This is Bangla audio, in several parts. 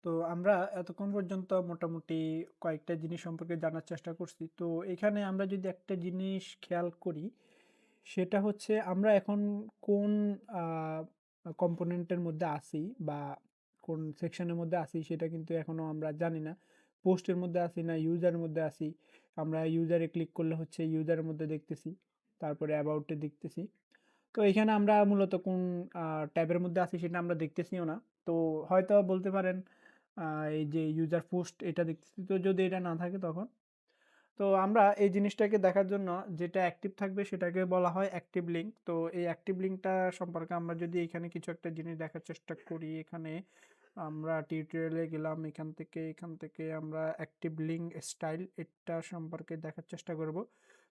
তো আমরা এতক্ষণ পর্যন্ত মোটামুটি কয়েকটা জিনিস সম্পর্কে জানার চেষ্টা করছি। তো এখানে আমরা যদি একটা জিনিস খেয়াল করি, সেটা হচ্ছে আমরা এখন কোন আ কম্পোনেন্টের মধ্যে আছি বা কোন সেকশনের মধ্যে আছি সেটা কিন্তু এখনো আমরা জানি না। পোস্টের মধ্যে আছি না ইউজারের মধ্যে আছি। আমরা ইউজারে ক্লিক করলে হচ্ছে ইউজারের মধ্যে দেখতেছি। তারপরে অ্যাবাউট এ দেখতেছি। তো এখানে আমরা মূলত কোন আ ট্যাবের মধ্যে আছি সেটা আমরা দেখতেছিও না। তো হয়তোবা বলতে পারেন আ এই যে ইউজার পোস্ট এটা দেখতেছি। তো যদি এটা না থাকে তখন? তো আমরা এই জিনিসটাকে দেখার জন্য যেটা অ্যাক্টিভ থাকবে সেটাকে বলা হয় অ্যাক্টিভ লিঙ্ক। তো এই অ্যাক্টিভ লিঙ্কটা সম্পর্কে আমরা যদি এখানে কিছু একটা জিনিস দেখার চেষ্টা করি, এখানে আমরা টিউটোরিয়ালে গেলাম। এখান থেকে আমরা অ্যাক্টিভ লিঙ্ক স্টাইল এটা সম্পর্কে দেখার চেষ্টা করব।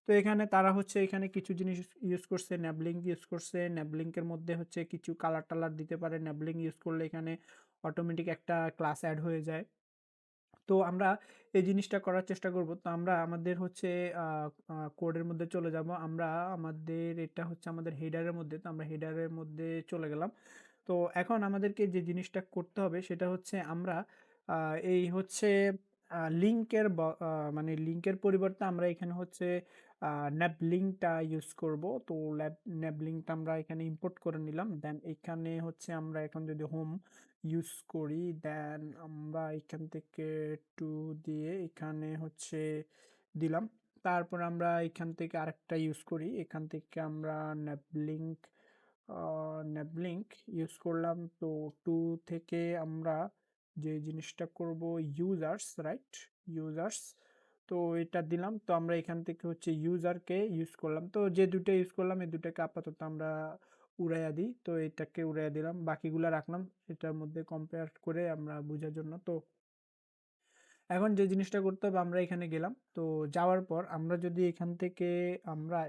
তো এখানে তারা হচ্ছে এখানে কিছু জিনিস ইউজ করছে, NavLink ইউজ করছে। NavLink এর মধ্যে হচ্ছে কিছু কালার-টালার দিতে পারে। NavLink ইউজ করলে এখানে অটোমেটিক একটা ক্লাস এড হয়ে যায়। তো আমরা এই জিনিসটা করার চেষ্টা করব। তো আমরা আমাদের হচ্ছে আ আ কোডের মধ্যে চলে যাব। আমরা আমাদের এটা হচ্ছে আমাদের হেডারের মধ্যে। তো আমরা হেডারের মধ্যে চলে গেলাম। তো এখন আমাদেরকে যে জিনিসটা করতে হবে সেটা হচ্ছে আমরা আ এই হচ্ছে লিঙ্কের মানে লিঙ্কের পরিবর্তে আমরা এখানে হচ্ছে আ NavLinkটা ইউজ করব। তো NavLinkটা আমরা এখানে ইম্পোর্ট করে নিলাম। দেন এখানে হচ্ছে আমরা এখন যদি হোম ইউজ করি, দেন আমরা এখান থেকে 2 দিয়ে এখানে হচ্ছে দিলাম। তারপর আমরা এখান থেকে আরেকটা ইউজ করি। এখান থেকে আমরা NavLink আ NavLink ইউজ করলাম। তো 2 থেকে আমরা যে জিনিসটা করব ইউজার্স, রাইট? ইউজার্স। তো এটা দিলাম। তো আমরা এখান থেকে হচ্ছে ইউজারকে ইউজ করলাম। তো যে ২ টা ইউজ করলাম এই ২ টাকে আপাতত আমরা উড়াইয়া দিই। তো এটাকে উড়াইয়া দিলাম। বাকিগুলা রাখলাম। এটার মধ্যে কম্পেয়ার করে আমরা বুঝার জন্য। তো এখন যে জিনিসটা করতে হবে আমরা এখানে গেলাম। তো যাওয়ার পর আমরা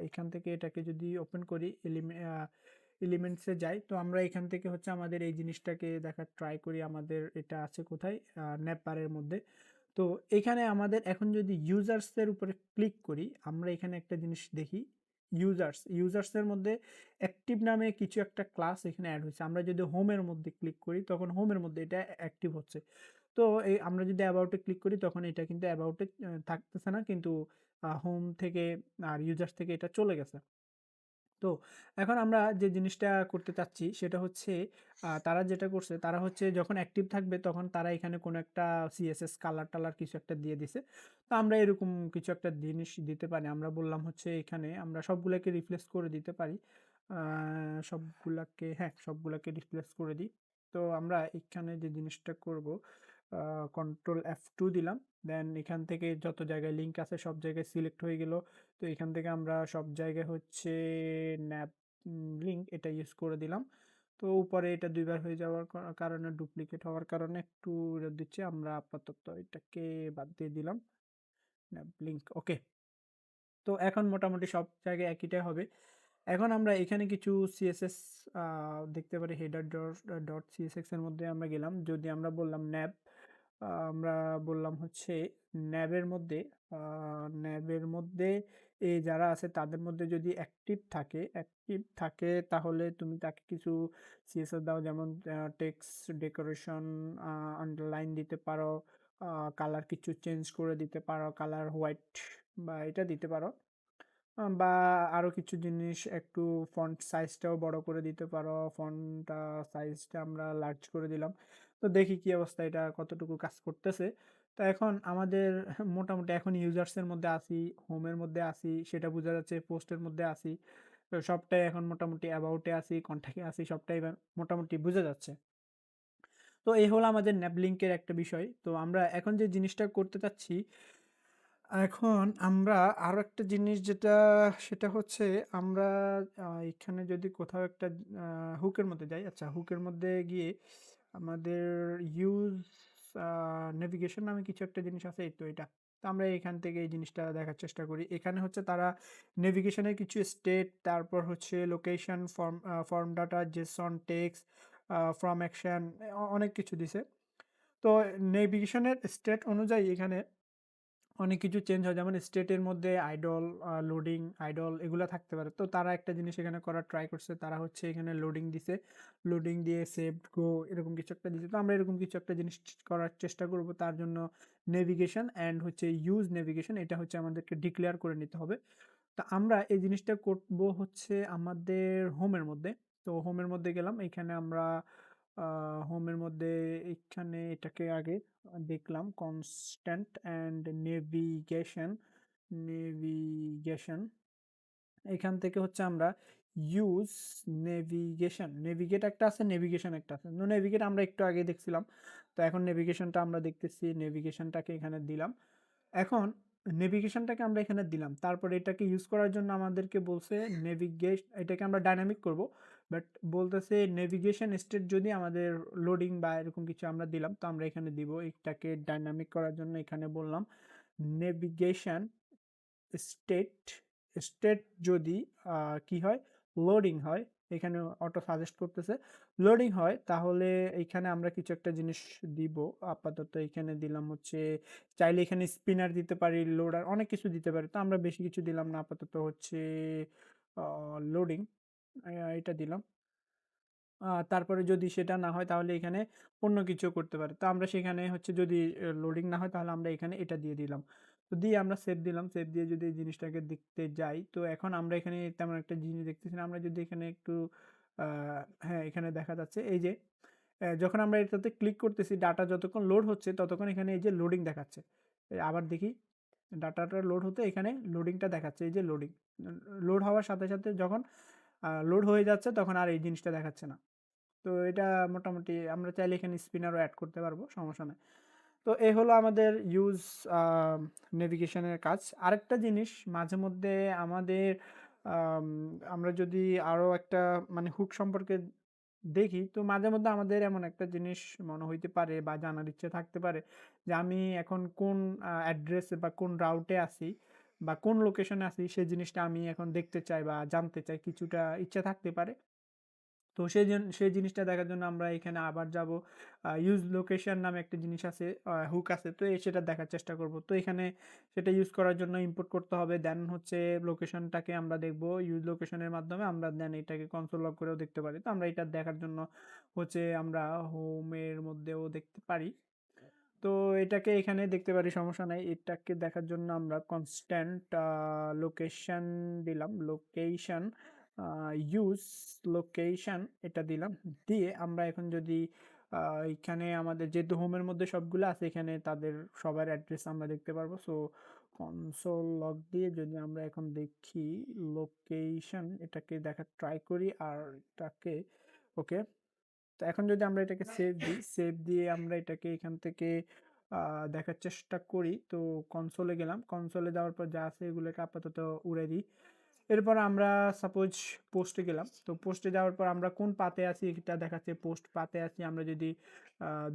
এখান থেকে এটাকে যদি ওপেন করি এলিমেন্টস এ যাই। তো আমরা এখান থেকে হচ্ছে আমাদের এই জিনিসটাকে দেখার ট্রাই করি। আমাদের এটা আছে কোথায়? নেপ বারের মধ্যে। তো এখানে আমাদের এখন যদি ইউজার্স এর উপরে ক্লিক করি, আমরা এখানে একটা জিনিস দেখি। ইউজার্স এর মধ্যে অ্যাক্টিভ নামে কিছু একটা ক্লাস এখানে এড হইছে। আমরা যদি হোমের মধ্যে ক্লিক করি তখন হোমের মধ্যে এটা অ্যাক্টিভ হচ্ছে। তো আমরা যদি অ্যাবাউট এ ক্লিক করি তখন এটা কিন্তু অ্যাবাউট এ থাকতেছে না। কিন্তু হোম থেকে আর ইউজার্স থেকে এটা চলে গেছে। তো এখন আমরা যে জিনিসটা করতে চাচ্ছি সেটা হচ্ছে তারা যেটা করছে তারা হচ্ছে যখন অ্যাক্টিভ থাকবে তখন তারা এখানে কোনো একটা CSS কালার-টালার কিছু একটা দিয়ে দিছে। তো আমরা এরকম কিছু একটা জিনিস দিতে পারি। আমরা বললাম হচ্ছে এখানে আমরা সবগুলাকে রিপ্লেস করে দিতে পারি। আ সবগুলাকে রিপ্লেস করে দিই। তো আমরা এখানে যে জিনিসটা করব আ কন্ট্রোল F2 দিলাম। দেন এখান থেকে যত জায়গায় লিঙ্ক আছে সব জায়গায় সিলেক্ট হয়ে গেল। তো এখান থেকে আমরা সব জায়গায় হচ্ছে ন্যাপ লিঙ্ক এটা ইউজ করে দিলাম। তো উপরে এটা ২ বার হয়ে যাওয়ার কারণে ডুপ্লিকেট হওয়ার কারণে একটু এরর দিচ্ছে। আমরা আপাতত এটাকে বাদ দিয়ে দিলাম। ন্যাপ লিঙ্ক ওকে। তো এখন মোটামুটি সব জায়গায় একইটাই হবে। এখন আমরা এখানে কিছু CSS আ দেখতে পারি হেডার ডট CSS এর মধ্যে আমরা গেলাম। যদি আমরা বললাম nav আমরা বললাম হচ্ছে ন্যাবের মধ্যে আ ন্যাবের মধ্যে যারা আছে তাদের মধ্যে যদি অ্যাক্টিভ থাকে তাহলে তুমি তাকে কিছু CSS দাও যেমন টেক্সট ডেকোরেশন আ আন্ডারলাইন দিতে পারো, আ কালার কিছু চেঞ্জ করে দিতে পারো, কালার হোয়াইট বা এটা দিতে পারো। বা আরো কিছু জিনিস একটু ফন্ট সাইজটাও বড় করে দিতে পারো। ফন্টটা সাইজটা আমরা লার্জ করে দিলাম। তো দেখি কি অবস্থা এটা কতটুকু কাজ করতেছে। তো এখন আমাদের মোটামুটি এখন ইউজার্স এর মধ্যে আছি, হোমের মধ্যে আছি সেটা বোঝা যাচ্ছে, পোস্টের মধ্যে আছি। তো সবটাই এখন মোটামুটি অ্যাবাউট এ আছি, কনট্যাক্ট এ আছি সবটাই এবার মোটামুটি বুঝা যাচ্ছে। তো এই হলো আমাদের NavLink এর একটা বিষয়। তো আমরা এখন যে জিনিসটা করতে চাচ্ছি এখন আমরা আরো একটা জিনিস সেটা হচ্ছে আমরা এখানে যদি কোথাও একটা আ হুকের মধ্যে যাই, আচ্ছা হুকের মধ্যে গিয়ে আমাদের ইউজ আ নেভিগেশন নামে কিছু একটা জিনিস আছে এই তো এটা। তো আমরা এখান থেকে এই জিনিসটা দেখার চেষ্টা করি। এখানে হচ্ছে তারা নেভিগেশনের কিছু স্টেট তারপর হচ্ছে location, form data, Jason, text, from action অনেক কিছু দিছে। তো নেভিগেশনের স্টেট অনুযায়ী এখানে অনেক কিছু চেঞ্জ হয়, যেমন স্টেটের মধ্যে আইডল, লোডিং, আইডল এগুলা থাকতে পারে। তো তারা একটা জিনিস এখানে করার ট্রাই করছে। তারা হচ্ছে এখানে লোডিং দিছে। লোডিং দিয়ে সেভড গো এরকম কিছু একটা দিছে। তো আমরা এরকম কিছু একটা জিনিস করার চেষ্টা করব। তার জন্য নেভিগেশন অ্যান্ড হচ্ছে ইউজ নেভিগেশন এটা হচ্ছে আমাদেরকে ডিক্লেয়ার করে নিতে হবে। তো আমরা এই জিনিসটা করব হচ্ছে আমাদের হোমের মধ্যে। তো হোমের মধ্যে গেলাম। এখানে আমরা হোমের মধ্যে এখানে এটাকে আগে দেখলাম কনস্ট্যান্ট অ্যান্ড নেভিগেশন এখান থেকে হচ্ছে আমরা ইউজ নেভিগেট একটা আছে, নেভিগেশন একটা আছে। নেভিগেট আমরা একটু আগে দেখছিলাম, তো এখন নেভিগেশনটা আমরা দেখতেছি। নেভিগেশনটাকে এখানে দিলাম। এখন নেভিগেশনটাকে আমরা এখানে দিলাম, তারপরে এটাকে ইউজ করার জন্য আমাদেরকে বলছে এটাকে আমরা ডাইনামিক করব, বাট বলতেছে নেভিগেশন স্টেট যদি আমাদের লোডিং বা এরকম কিছু আমরা দিলাম, তো আমরা এখানে দিব। এটাকে ডাইনামিক করার জন্য এখানে বললাম নেভিগেশন স্টেট স্টেট যদি কি হয়, লোডিং হয়, এখানে অটো সাজেস্ট করতেছে লোডিং হয়, তাহলে এখানে আমরা কিছু একটা জিনিস দিব। আপাতত এখানে দিলাম হচ্ছে, চাইলে এখানে স্পিনার দিতে পারি, লোডার অনেক কিছু দিতে পারি। তো আমরা বেশি কিছু দিলাম না, আপাতত হচ্ছে লোডিং এটা দিলাম। তারপরে যদি সেটা না হয় তাহলে এখানে অন্য কিছু করতে পারে। তো আমরা সেখানে হচ্ছে যদি লোডিং না হয় তাহলে আমরা এখানে এটা দিয়ে দিলাম। তো দিয়ে আমরা সেভ দিলাম। সেভ দিয়ে যদি এই জিনিসটাকে দেখতে যাই, তো এখন আমরা এখানে তেমন একটা জিনিস দেখতেছি না। আমরা যদি এখানে একটু আ হ্যাঁ, এখানে দেখা যাচ্ছে এই যে যখন আমরা এটাতে ক্লিক করতেছি, ডাটা যতক্ষণ লোড হচ্ছে ততক্ষণ এখানে এই যে লোডিং দেখাচ্ছে। আবার দেখি, ডাটাটা লোড হতে এখানে লোডিংটা দেখাচ্ছে। এই যে লোডিং, লোড হওয়ার সাথে, সাথে যখন লোড হয়ে যাচ্ছে তখন আর এই জিনিসটা দেখাচ্ছে না। তো এটা মোটামুটি আমরা চাইলে এখানে স্পিনারও এড করতে পারবো, সমস্যা নাই। তো এই হলো আমাদের ইউজ নেভিগেশনের কাজ। আরেকটা জিনিস মাঝে মধ্যে আমাদের আম আমরা যদি আরো একটা মানে হুক সম্পর্কে দেখি, তো মাঝে মধ্যে আমাদের এমন একটা জিনিস মনে হইতে পারে বা জানার ইচ্ছে থাকতে পারে যে আমি এখন কোন অ্যাড্রেসে বা কোন রাউটে আছি বা কোন লোকেশনে আছি, সেই জিনিসটা আমি এখন দেখতে চাই বা জানতে চাই, কিছুটা ইচ্ছা থাকতে পারে। তো সেই জিনিসটা দেখার জন্য আমরা এখানে আবার যাব। ইউজ লোকেশন নামে একটা জিনিস আছে, হুক আছে। তো সেটা দেখার চেষ্টা করব। তো এখানে সেটা ইউজ করার জন্য ইম্পোর্ট করতে হবে। দেন হচ্ছে লোকেশনটাকে আমরা দেখব। ইউজ লোকেশনের মাধ্যমে আমরা দেন এটাকে কনসোল লগ করেও দেখতে পারি। তো আমরা এটা দেখার জন্য হচ্ছে আমরা হোমের মধ্যেও দেখতে পারি। তো এটাকে এখানে দেখতে পারি, সমস্যা নাই। এটাকে দেখার জন্য আমরা কনস্ট্যান্ট লোকেশন দিলাম। লোকেশন ইউজ লোকেশন এটা দিলাম। দিয়ে আমরা এখন যদি এখানে আমাদের যেহেতু হোমের মধ্যে সবগুলো আছে, এখানে তাদের সবার অ্যাড্রেস আমরা দেখতে পারবো। সো কনসোল লগ দিয়ে যদি আমরা এখন দেখি লোকেশন, এটাকে দেখার ট্রাই করি আর এটাকে ওকে। তো এখন যদি আমরা এটাকে সেভ দিই, সেভ দিয়ে আমরা এটাকে এখান থেকে দেখার চেষ্টা করি। তো কনসোলে গেলাম। কনসোলে যাওয়ার পর যা আছে এগুলোকে আপাতত উড়াই দিই। এরপর আমরা সাপোজ পোস্টে গেলাম। তো পোস্টে যাওয়ার পর আমরা কোন পাতে আছি এটা দেখাচ্ছে, পোস্ট পাতে আছি। আমরা যদি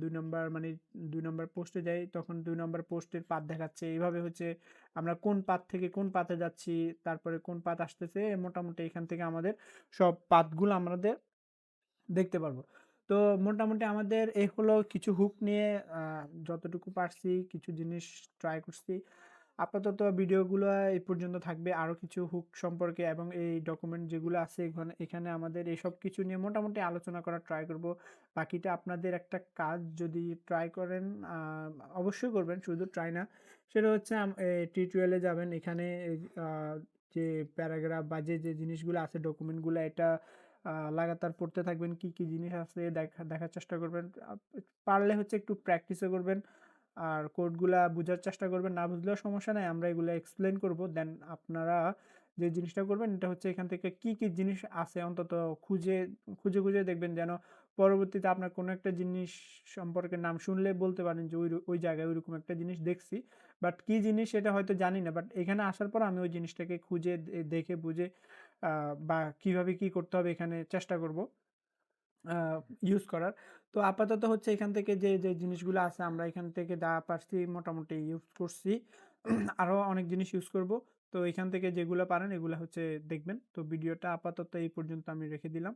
২ নম্বর মানে ২ নম্বর পোস্টে যাই, তখন ২ নম্বর পোস্টের পাত দেখাচ্ছে। এইভাবে হচ্ছে আমরা কোন পাত থেকে কোন পাতে যাচ্ছি, তারপরে কোন পাত আসতেছে, মোটামুটি এখান থেকে আমাদের সব পাতগুলো আমাদের দেখতে পারবো। তো মোটামুটি আমাদের এই হলো কিছু হুক নিয়ে যতটুকু পারছি কিছু জিনিস ট্রাই করছি। আপাতত ভিডিওগুলো এই পর্যন্ত থাকবে। আরো কিছু হুক সম্পর্কে এবং এই ডকুমেন্ট যেগুলো আছে এখানে এখানে আমাদের এইসব কিছু নিয়ে মোটামুটি আলোচনা করার ট্রাই করব। বাকিটা আপনাদের একটা কাজ, যদি ট্রাই করেন অবশ্যই করবেন, শুধু ট্রাই না। সেটা হচ্ছে টিউটোরিয়ালে যাবেন, এখানে যে প্যারাগ্রাফ বা যে জিনিসগুলো আছে ডকুমেন্টগুলো, এটা লাগাতার পড়তে থাকবেন। কি, কি জিনিস আছে দেখার চেষ্টা করবেন। পারলে হচ্ছে একটু প্র্যাকটিসও করবেন। আর কোডগুলা বুঝার চেষ্টা করবেন। না বুঝলেও সমস্যা নাই। আমরা এগুলো এক্সপ্লেইন করব। দেন আপনারা যে জিনিসটা করবেন এটা হচ্ছে এখান থেকে কি, কি জিনিস আছে অন্তত খুঁজে দেখবেন, যেন পরবর্তীতে আপনার কোনো একটা জিনিস সম্পর্কে নাম শুনলে বলতে পারেন যে ওই জায়গায় ওইরকম একটা জিনিস দেখছি। বাট কি জিনিস সেটা হয়তো জানি না। বাট এখানে আসার পর আমি ওই জিনিসটাকে খুঁজে দেখে বুঝে বা কিভাবে কি করতে হবে এখানে চেষ্টা করব ইউজ করার। তো আপাতত হচ্ছে এখান থেকে যে জিনিসগুলো আছে আমরা এখান থেকে যা পারছি মোটামুটি ইউজ করছি। আরো অনেক জিনিস ইউজ করব। তো এখান থেকে যেগুলো পারেন এগুলো হচ্ছে দেখবেন। তো ভিডিওটা আপাতত এই পর্যন্ত আমি রেখে দিলাম।